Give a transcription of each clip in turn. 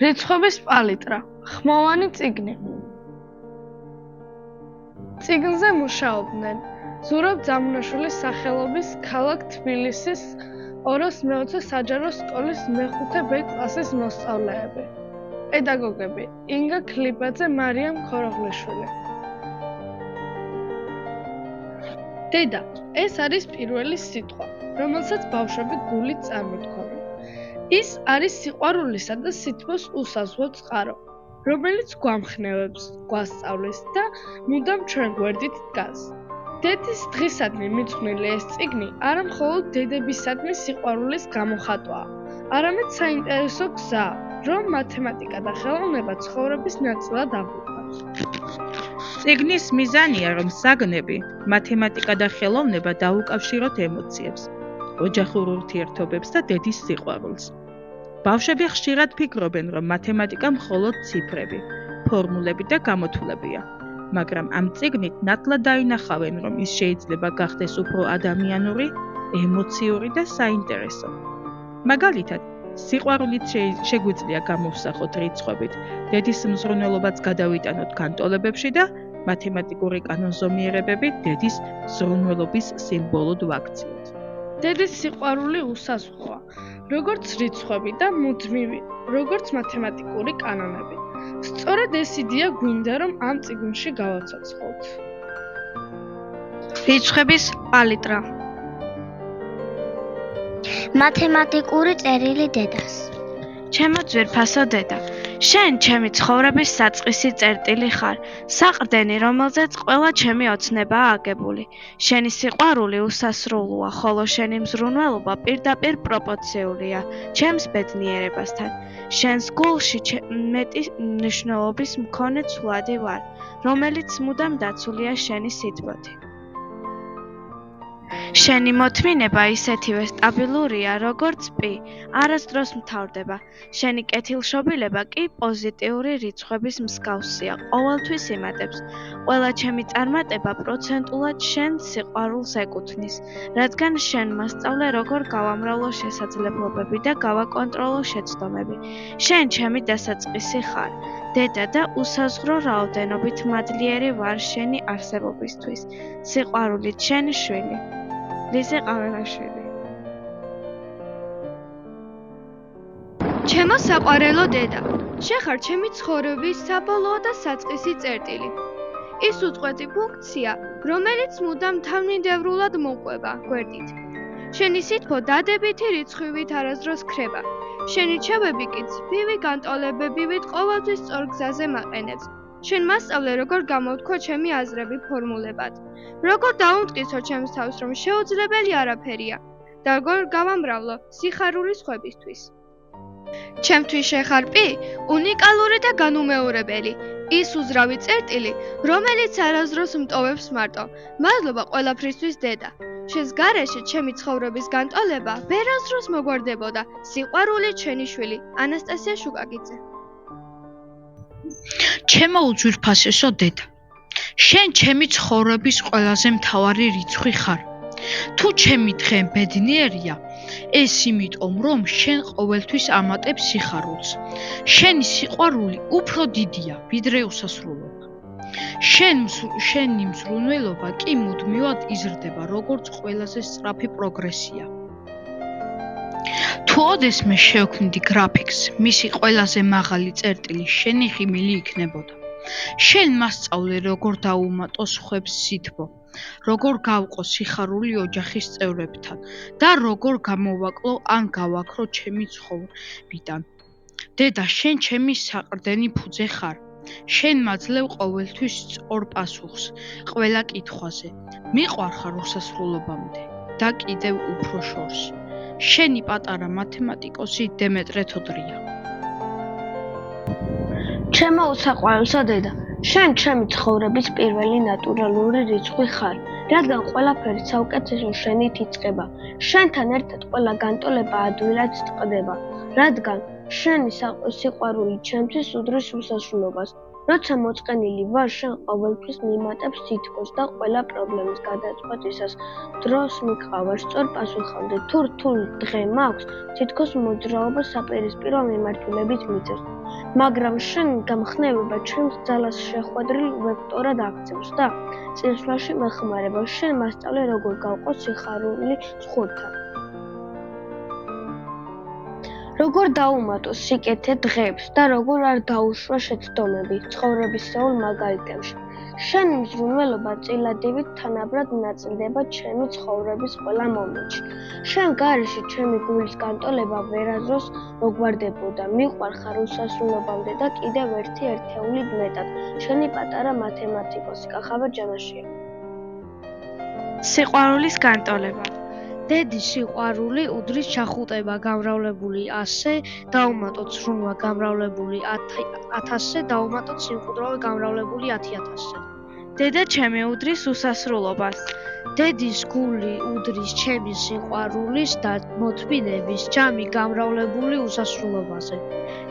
რიცხვების პალიტრა, ხმოვანი წიგნი. წიგნზე მუშაობდნენ ზურაბ ძამუნაშვილის სახელობის ქალაქ თბილისის 220 საჯარო სკოლის მე-5 კლასის მოსწავლეები, პედაგოგები ინგა ქლიბაძე, მარიამ ქოროღლიშვილი. დედა, ეს არის პირველი სიტყვა, რომელსაც ბავშვები გულით წარმოთქვამენ. ის არის სიყვარულისა და სითბოს უსაზღრო წყარო, რომელიც გვამხნევებს, გვასწავლის და მუდამ ჩვენ გვერდით დგას. დედის დღისადმი მიძღვნილი ეს წიგნი არა მხოლოდ დედებისადმი სიყვარულის გამოხატვაა, არამედ საინტერესო გზა, რომ მათემატიკა და ხელოვნება ცხოვრების ნაწილად აღვიქვათ. წიგნის მიზანია, რომ საგნები, მათემატიკა და ხელოვნება დაუკავშიროთ ემოციებს, ოჯახურ ურთიერთობებს და დედის სიყვარულს. ბავშვები ხშირად ფიქრობენ, რომ მათემატიკა მხოლოდ ციფრები, ფორმულები და გამოთვლებია, მაგრამ ამ წიგნით ნათლად დაინახავენ, რომ ის შეიძლება გახდეს უფრო ადამიანური, ემოციური და საინტერესო. მაგალითად, სიყვარულით შეგვიძლია გამოვსახოთ რიცხვებით, დედის მზრუნველობაც გადავიტანოთ განტოლებებში და მათემატიკური კანონზომიერებები დედის ზრუნველობის სიმბოლოდ ვაქციოთ. დედის სიყვარული უსაზღროა, როგორც რიცხვები და მუდმივი, როგორც მათემატიკური კანონები. სწორედ ეს იდეა გვინდა, რომ ამ წიგნში გავაცოცხლოთ. რიცხვების პალიტრა. მათემატიკური წერილი დედას. ჩემო ძვირფასო დედა, შენ ჩემი ცხოვრების საწყისი წერტილი ხარ, საყრდენი, რომელზეც ყველა ჩემი ოცნებაა აგებული. შენი სიყვარული უსასრულოა, ხოლო შენი მზრუნველობა პირდაპირ პროპორციულია ჩემს ბედნიერებასთან. შენს გულში მეტი მნიშვნელობის მქონე ცვლადი ვარ, რომელიც მუდამ დაცულია შენი სითბოთი. შენი მოთმინება ისეთივე სტაბილურია, როგორც პი, არასდროს მთავრდება. შენი კეთილშობილება კი პოზიტიური რიცხვების მსგავსია, ყოველთვის იმატებს. ყველა ჩემი წარმატება პროცენტულად შენ სიყვარულს ეკუთვნის, რადგან შენ მასწავლე, როგორ გავამრავლო შესაძლებლობები და გავაკონტროლო შეცდომები. შენ ჩემი დასაწყისი ხარ, დედა და უსაზღრო რაოდენობით მადლიერი ვარ შენი არსებობისთვის. სიყვარულით შენი შვილი. ლიზე ყაველაშვილი. ჩემო საყვარელო დედა, შენ ხარ ჩემი ცხოვრების საბოლოო და საწყისი წერტილი. ის უწყვეტი ფუნქცია, რომელიც მუდამ თანმიმდევრულად მოყვება გვერდით. შენი სითბო დადებითი რიცხვივით არასდროს ქრება. შენი რჩევები კი ცივი განტოლებებივით ყოველთვის სწორ გზაზე მაყენებს. შენ მასწავლე, როგორ გამოვთქვა ჩემი აზრები ფორმულებად. როგორ დავუმტკიცო ჩემს თავს, რომ შეუძლებელი არაფერია და როგორ გავამრავლო სიხარულის ხვებისთვის. ჩემთვის შენ ხარ პი, უნიკალური და განუმეორებელი, ის უზრავი წერტილი, რომელიც არასდროს მტოვებს მარტო. მადლობა ყველაფრისთვის დედა. შენს გარეშე ჩემი ცხოვრების განტოლება ვერასდროს მოგვარდებოდა. სიყვარულით შენი შვილი, ანასტასია შუკაკიძე. ჩემო უძვირფასესო დედა, შენ ჩემი ცხოვრების ყველაზე მთავარი რიცხვი ხარ. თუ ჩემი დღე ბედნიერია, ეს იმიტომ, რომ შენ ყოველთვის ამატებ სიხარულს. შენი სიყვარული უფრო დიდია, ვიდრე უსასრულობა. შენი მზრუნველობა კი მუდმივად იზრდება, როგორც ყველაზე სწრაფი პროგრესია. თუ ოდესმე შევქმნდი გრაფიკს, მისი ყველაზე მაღალი წერტილი შენი ღიმილი იქნებოდა. შენ მასწავლე, როგორ დაუმატო სხვებს სითბო, როგორ გავყო სიხარული ოჯახის წევრებთან და როგორ გამოვაკლო ან გავაქრო ჩემი ცხოვრებიდან. დედა, შენ ჩემი საყრდენი ფუძე ხარ. შენ მაძლევ ყოველთვის სწორ პასუხს ყველა კითხვაზე. მიყვარხარ უსასრულობამდე და კიდევ უფრო შორს. შენი პატარა მათემატიკოსი დემეტრე თოდრია. ჩემო უსაყვარლესო დედა, შენ ჩემი ცხოვრების პირველი ნატურალური რიცხვი ხარ, რადგან ყველაფერი საუკეთესო შენით იწყება. შენთან ერთად ყველა განტოლება ადვილად წყდება, რადგან შენი სიყვარული ჩემთვის უდრის უსასრულობას. როცა მოწყენილი ვარ, შენ ყოველთვის მიმატებ სითბოს და ყველა პრობლემის გადაწყვეტისას დროს მიყავარ სწორ პასუხამდე. თუ რთული დღე მაქვს, თითქოს მოძრაობა საპირისპირო მიმართულებით მიწევს. მაგრამ შენ გამხნევება ჩემს ძალას შეხვედრილ ვექტორად აქცევს და წინსვლაში მეხმარება. შენ მასწავლე როგორ გავყო სიხარული ზღურთან. როგორ დაუმატო სიკეთე დღეებს და როგორ არ დაუშვა შეცდომები ცხოვრებისეულ მაგალითებში. შენ მზრუნველობა წილადებით თანაბრად ნაწილდება ჩემი ცხოვრების ყველა მომენტში. შენ გარეშე ჩემი გულის განტოლება ვერასდროს მოგვარდებოდა. მიყვარხარ უსასრულობამდე და კიდევ ერთი ერთეულით მეტად. შენი პატარა მათემატიკოსი კახაბერ ჯანაშია. სიყვარულის განტოლება. დედის სიყვარული უდრის ჩახუტება გამრავლებული 100-ზე, დაუმატოთ ზრუნვა გამრავლებული 1000-ზე, დაუმატოთ სიმყუდროვე გამრავლებული 10000-ზე. დედა ჩემი უდრის უსასრულობას. დედის გული უდრის ჩემი სიყვარულის და მოთმინების ჯამი გამრავლებული უსასრულობაზე.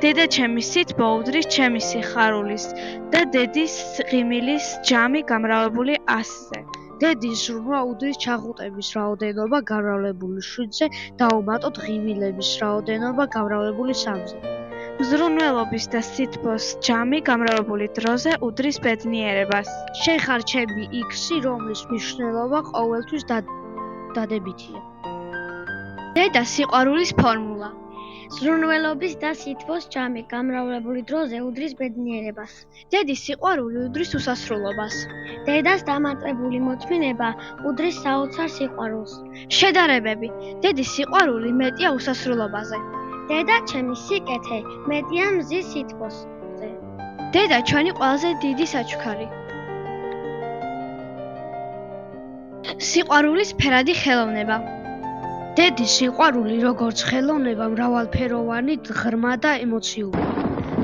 დედა ჩემი სითბო უდრის ჩემი სიხარულის და დედის ღიმილის ჯამი გამრავლებული 100-ზე. დედის ზრუნვა უდრის ჩახუტების რაოდენობა გამრავლებული 7-ზე, დაუმატოთ ღიმილების რაოდენობა გამრავლებული 3-ზე. მზრუნველობის და სითბოს ჯამი გამრავლებული დროზე უდრის ბედნიერებას. შენ ხარ ჩემი X-ი, რომლის მნიშვნელობა ყოველთვის დადებითია. დედა სიყვარულის ფორმულა. ზრუნველობის და სითბოს ჯამი გამრავლებული დროზე უდრის ბედნიერებას. დედის სიყვარული უდრის უსასრულობას. დედას დამატებული მოთმინება უდრის საოცარ სიყვარულს. შედარებები. დედის სიყვარული მეტია უსასრულობაზე. დედა ჩემი სიკეთე მეტია მზის სითბოზე. დედა ჩვენი ყველაზე დიდი საჩუქარი. სიყვარულის ფერადი ხელოვნება. დედის სიყვარული როგორც ხელოვნება მრავალფეროვანი, ღრმა და ემოციური.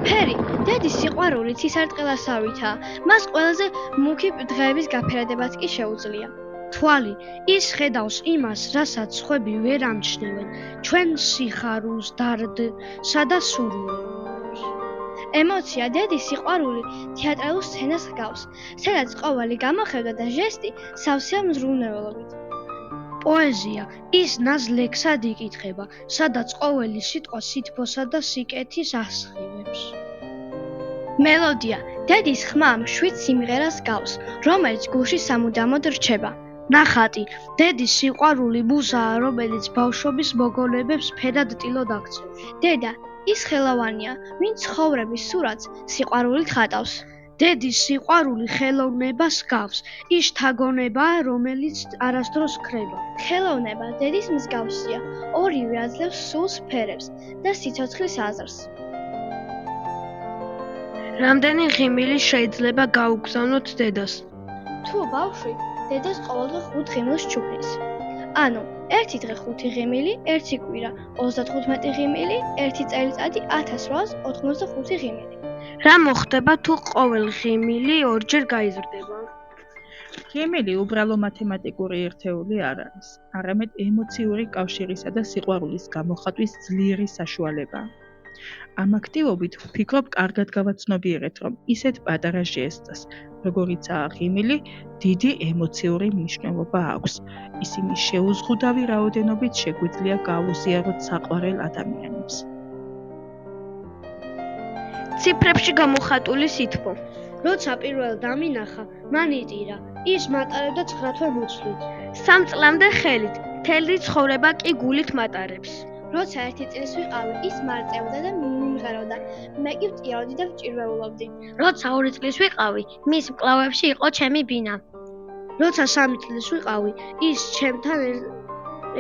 ფერი. დედის სიყვარული ცისარტყელასავითაა. მას ყველაზე მუქი დღეების გაფერადებაც კი შეუძლია. თვალი. ის ხედავს იმას, რასაც სხვები ვერ ამჩნევენ, ჩვენ სიხარულს, დარდსა და სურვილს. ემოცია. დედის სიყვარული თეატრალურ სცენას ჰგავს, სადაც ყოველი გამოხევდა და ჟესტი სავსეა მზრუნველობით. პოეზია. ის ნაზ ლექსად იკითხება, სადაც ყოველი სიტყვა სითბოსა და სიკეთის ასხივებს. მელოდია. დედის ხმა მშვიდ სიმღერას გავს, რომელიც გულში სამუდამოდ რჩება. ნახატი. დედის სიყვარული მუზაა, რომელიც ბავშვობის მოგონებებს ფედად ტილოდ აქცევს. დედა. ის ხელოვანია, ვინც ცხოვრების სურათს სიყვარულით ხატავს. დედის სიყვარული ხელოვნებას გავს. ის შთაგონებაა, რომელიც არასდროს ქრება. ხელოვნება დედის მსგავსია, ორივე აძლევს სულს ფერებს და სიცოცხლის აზრს. რამდენი ღიმილი შეიძლება გაუგზავნოთ დედას? თუ ბავშვი დედას ყოველდღე 5 ღიმილს ჩუქნის. ანუ 1 დღე 5 ღიმილი, 1 კვირა 35 ღიმილი, 1 წელიწადი 1895 ღიმილი. რა მოხდება თუ ყოველ ღიმილი ორჯერ გაიზრდება? ღიმილი უბრალო მათემატიკური ერთეული არ არის, არამედ ემოციური კავშირისა და სიყვარულის გამოხატვის ძლიერი საშუალებაა. ამ აქტივობით ვფიქრობ, კარგად გავაცნობიერეთ, რომ ისეთ პატარა ჟესტს, როგორიცაა ღიმილი, დიდი ემოციური მნიშვნელობა აქვს. ისინი შეუზღუდავი რაოდენობით შეგვიძლია გავუზიაროთ საყვარელ ადამიანებს. ციფრებში გამოხატული სითბო. როცა პირველ დამინახა, მან იტირა, ის მატარებდა 9 თვე მოცვლით. 3 წლამდე ხელით, მთელი ცხოვრება კი გულით მატარებს. როცა 1 წლის ვიყავი, ის მარწევდა და მიმღეროდა. მე კი ვტირავდი და ვჭირვეულობდი. როცა 2 წლის ვიყავი, მის მკლავებში იყო ჩემი ბინა. როცა 3 წლის ვიყავი, ის ჩემთან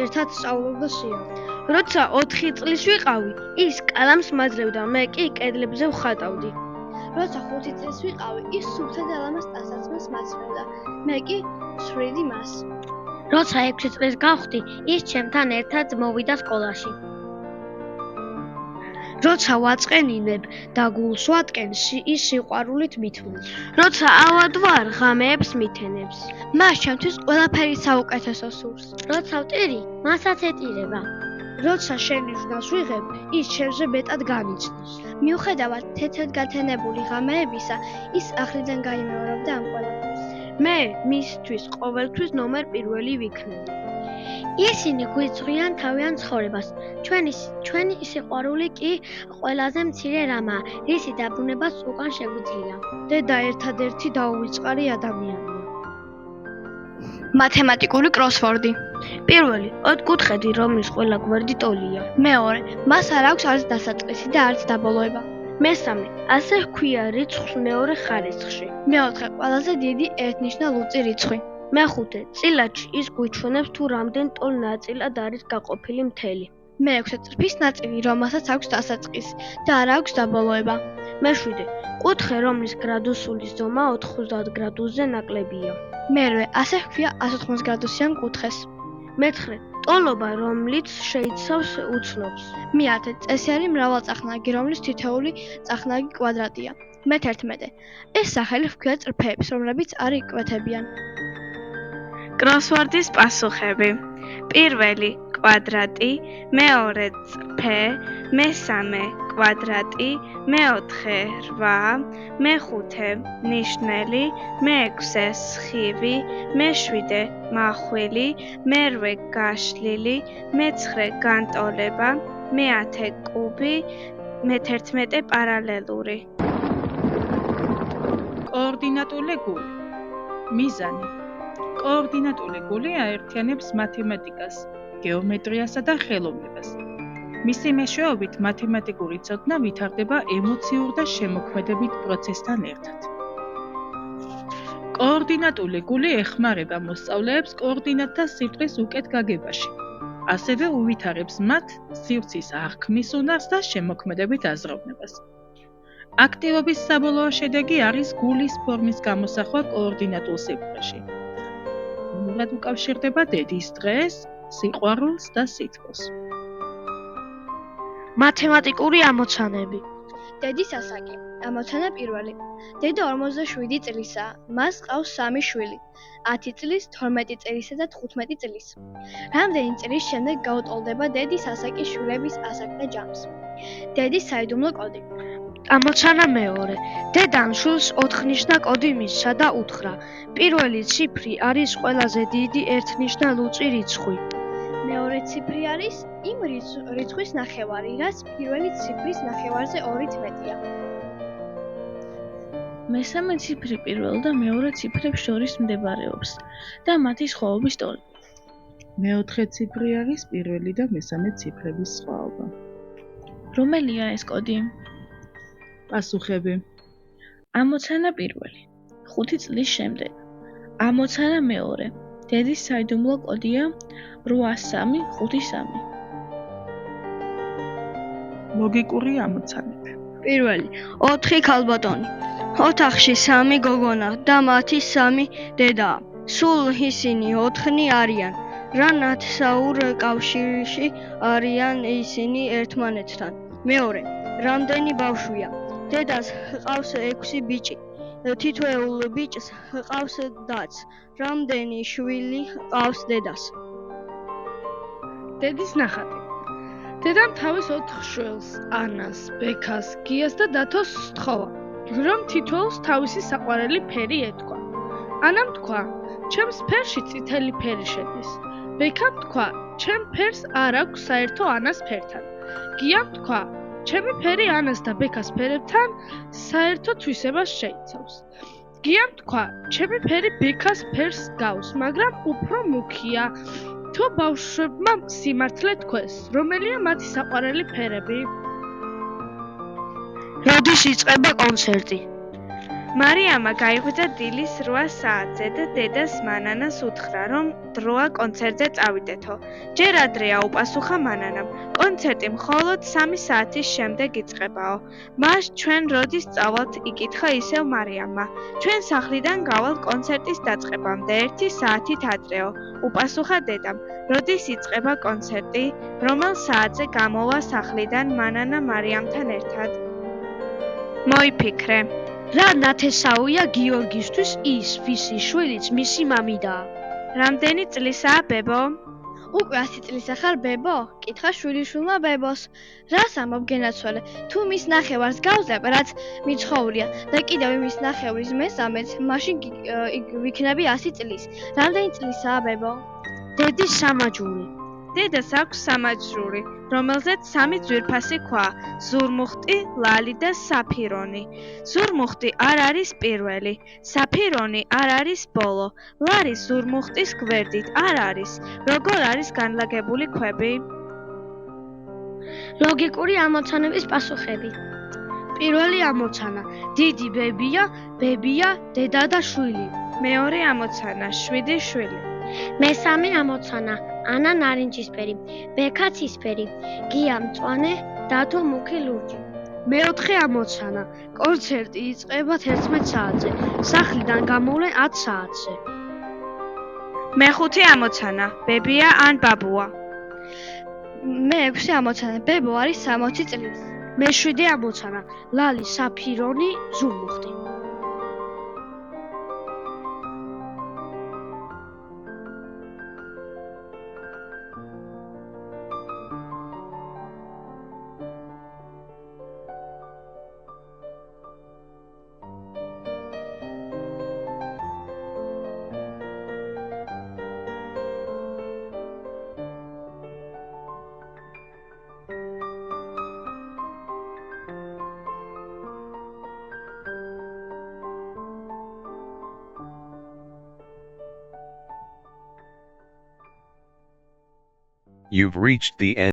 ერთად სწავლობდა სიამოვნებას. როცა 4 წლის ვიყავი, ის კალამს მაძრევდა, მე კი კედლებზე ვხატავდი. როცა 5 წლის ვიყავი, ის სუფთა და ლამაზ ტანსაცმელს მასწრებდა, მე კი სვრიდი მას. როცა 6 წლის გავხდი, ის ჩემთან ერთად მოვიდა სკოლაში. როცა ვაწყენინებ და გულს ვატკენ, ის სიყვარულით მithმნობს. როცა ავად ვარ, ღამეებს მithენებს. მას ჩემთვის ყველაფერი საუკეთესო სურს. როცა ვტირი, მასაც ეტირება. როცა შენი ჟნას ვიღებ, ის ჩემზე მეტად განიცდის. მიუხედავად თეთრად გათენებული ღამეებისა, ის ახლიდან გაიმეორებდა ამ ყველაფერს. მე მისთვის ყოველთვის ნომერ პირველი ვიქნები. ისინი გვიწვრიან თავიანთ ცხოვრებას. ჩვენი სიყვარული კი ყველაზე მცირე რამაა, რისი დაბრუნებაც უკან შეგვიძლია. დედა ერთადერთი დაუვიწყარი ადამიანია. მათემატიკური კროსვორდი. პირველი, ოთხკუთხედი, რომლის ყველა გვერდი ტოლია. მეორე, მას არ აქვს არც დასაწყისი და არც დაბოლოება. მესამე, ასე ჰქვია რიცხვს მეორე ხარისხში. მეოთხე, ყველაზე დიდი ერთნიშნა ლუწი რიცხვი. მეხუთე, წილადში ის გვიჩვენებს თუ რამდენ ტოლ ნაწილად არის გაყოფილი მთელი. მეექვსე, წრფის ნაწილი, რომელსაც აქვს დასაწყისი და არ აქვს დაბოლოება. მეშვიდე, კუთხე, რომლის გრადუსული ზომა 90 გრადუსზე ნაკლებია. მერვე, ასე ჰქვია 180 გრადუსიან კუთხეს. მეცხრე, ტოლობა, რომლიც შეიცავს უცნობს. მეათე, წესიერი მრავალწახნაგი, რომლის თითოეული წახნაგი კვადრატია. მეთერთმეტე, ეს სახელი ჰქვია წრფეებს, რომლებიც არ იკვეთებიან. კროსვორდის პასუხები. პირველი კვადრატი, მეორე წრფე, მესამე კვადრატი, მეოთხე 8, მეხუთე ნიშნელი, მეექვსე სხივი, მეშვიდე მახვილი, მერვე გაშლილი, მეცხრე განტოლება, მეათე კუბი, მეთერთმეტე პარალელური. კოორდინატული გული. მიზანი. კოორდინატული გული აერთიანებს მათემატიკას, გეომეტრიასა და ხელოვნებას. მისი მეშვეობით მათემატიკური ცოდნა ვითარდება ემოციურ და შემოქმედებით პროცესთან ერთად. კოორდინატული გული ეხმარება მოსწავლეებს კოორდინატთა სივრცის უკეთ გაგებაში. ასევე უვითარებს მათ სივრცის აღქმის უნარს და შემოქმედებით აზროვნებას. აქტივობის საბოლოო შედეგი არის გულის ფორმის გამოსახვა კოორდინატულ სიბრტყეში. მუდმივად უკავშირდება დედის დღეს, სიყვარულს და სითბოს. მათემატიკური ამოცანები. დედის ასაკი. ამოცანა პირველი. დედა 47 წლისაა. მას ყავს 3 შვილი. 10 წლის, 12 წლისა და 15 წლის. რამდენი წლის შემდეგ გაუტოლდება დედის ასაკი შვილების ასაკთა ჯამს? დედის საიდუმლო კოდი. ამოცანა მეორე. დედამ შვილს 4-ნიშნა კოდი მისცა და უთხრა: პირველი ციფრი არის ყველაზე დიდი ერთნიშნა ლუწი რიცხვი. მეორე ციფრი არის იმ რიცხვის ნახევარი, რაც პირველი ციფრის ნახევარზე 2-ით მეტია. მესამე ციფრი პირველ და მეორე ციფრებს შორის მდებარეობს და მათი სხვაობის ტოლი. მეოთხე ციფრი არის პირველი და მესამე ციფრების სხვაობა. რომელია ეს კოდი? პასუხები. ამოცანა პირველი. 5 წლის შემდეგ. ამოცანა მეორე. დედის საიდუმლო კოდია 8353. ლოგიკური ამოცანები. პირველი 4 ქალბატონი. ოთახში 3 გოგონა და მათი 3 დედაა. სულ ისინი 4 არიან. რა ნათესაურ კავშირში არიან ისინი ერთმანეთთან? მეორე, რამდენი ბავშვია? დედას ჰყავს 6 ბიჭი. თითოეულ ბიჭს ჰყავს დაც. რამდენი შვილი ჰყავს დედას? დედის ნახატი. დედამ თავის 4 შვილს, ანას, ბექას, გიას და დათოს სთხოვა, რომ თითოეულს თავისი საყვარელი ფერი ეთქვა. ანამ თქვა: ჩემს ფერში წითელი ფერი შედის. ბექამ თქვა: ჩემ ფერს არ აქვს საერთო ანას ფერთან. გიამ თქვა: ჩემი ფერი ანას და ბექას ფერებთან საერთო თვისებას შეიცავს. გიამ თქვა: ჩემი ფერი ბექას ფერს გავს, მაგრამ უფრო მუქია. თუ ბავშვებმა სიმართლე თქვეს, რომელია მათი საყვარელი ფერები? როდის იწყება კონცერტი? მარიამა გაიღვიძა დილის 8 საათზე და დედას მანანას უთხრა, რომ დროა კონცერტზე წავიდეთო. ჯერ ადრეა, უპასუხა მანანამ. კონცერტი მხოლოდ 3 საათის შემდეგ იწყებაო. მას ჩვენ როდის წავალთ? იკითხა ისევ მარიამმა. ჩვენ სახლიდან გავალთ კონცერტის დაწყებამდე 1 საათით ადრეო, უპასუხა დედამ. როდის იწყება კონცერტი? რომელ საათზე გამოვა სახლიდან მანანა მარიამთან ერთად? მოიფიქრე. რა ნათესაუია გიორგისთვის ის, ვისი შვილიც მისი მამიდაა? რამდენი წლისაა ბებო? უკვე 100 წლისა ხარ ბებო? კითხა შვილიშვილმა ბებოს. რას ამბობ გენაცვალე? თუ მის ნახევარს გავზებ, რაც მიცხოვრია და კიდევ იმის ნახევრის მესამეც, მაშინ ვიქნები 100 წლის. რამდენი წლისაა ბებო? დედის სამაჯური. დედას აქვს სამაჯური, რომელზეც 3 ძვირფასი ქვა: ზურმუხტი, ლალი და საფირონი. ზურმუხტი არ არის პირველი, საფირონი არ არის ბოლო, ლარი ზურმუხტის გვერდით არ არის. როგორ არის განლაგებული ქვები? ლოგიკური ამოცანების პასუხები. პირველი ამოცანა: დიდი ბებია, დედა და შვილი. მეორე ამოცანა: 7 შვილი. მესამე ამოცანა: ანა ნარინჯისფერი, ბექა ცისფერი, გია მწვანე, დათო მუქი ლურჯი. მეოთხე ამოცანა: კონცერტი იწყება 11 საათზე, სახლიდან გამოვლენ 10 საათზე. მეხუთე ამოცანა: ბებია ან ბაბუა. მეექვსე ამოცანა: ბებო არის 60 წლის. მეშვიდე ამოცანა: ლალი, საფირონი, ზურმუხტი. You've reached the end.